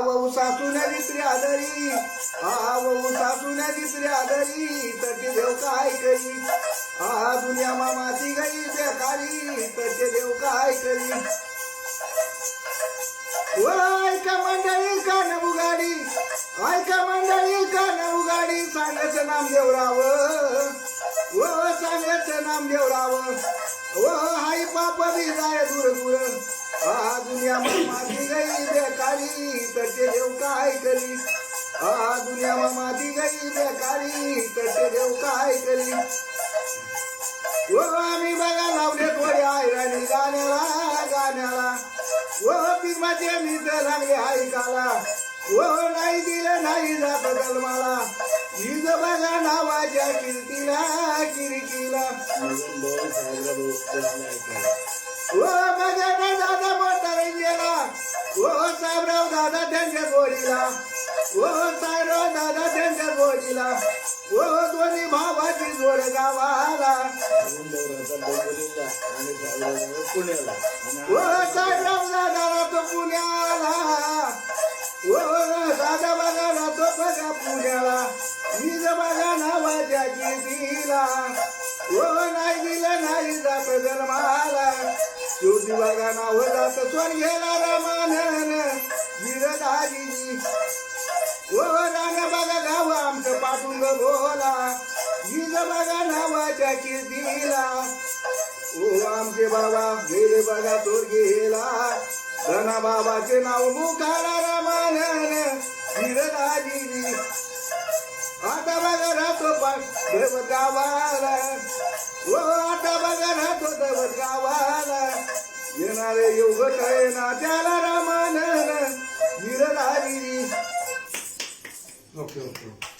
वहू सासूने दिसरी आदरी वहू सासूने दिसरी आदरी तटे देव काय करी दुनिया मामाची गई बेकारी तटे देव काय करी ऐका मंडळी कान उगाडी ऐका मंडळी कान उगाडी सांगायचं नाम देवराव सांगायचं नाम देवराव हाई पाप बी जाय दूर दूर दुनिया मामाची गई बेकारी तटे देव काय करी दुनिया मामाची गई बेकारी तटे देव काय करी आम्ही बघा लावले थोडे आयराणी गाण्याला गाण्याला पिंबाचे मित लागले ऐकाला नाही दिलं नाही जात जन्माला हीज बघा नावाच्या कीर्तीला किरकीला बघा ना दादा मोठा गेला साहेबराव दादा त्यांच्या गोडीला साहेबराव दादा त्यांच्या गोडीला दोन्ही भावाची जोड गावाला पुण्याला साहेबराव दादा राहतो पुण्याला दादा बघा राहतो बघा पुण्याला हीज बघा नावाच्या कीर्तीला नाही दिलं नाही जात जन्माला शेवटी बघा नाव जात स्वर्गेला रमानन गिरधारी रांगा बघा गाव आमचं पाठून बोला हीज बघा नावाच्या कीर्तीला आमचे बाबा गेले बघा स्वर्गेला धना बाबाचे नाव मुखाला रमानन गिरधारी आता बघा राहतो दैवत गावाला आता बघा राहतो दैवत गावाला येणारे योगट ना त्याला रामानन गिरधारी ओके ओके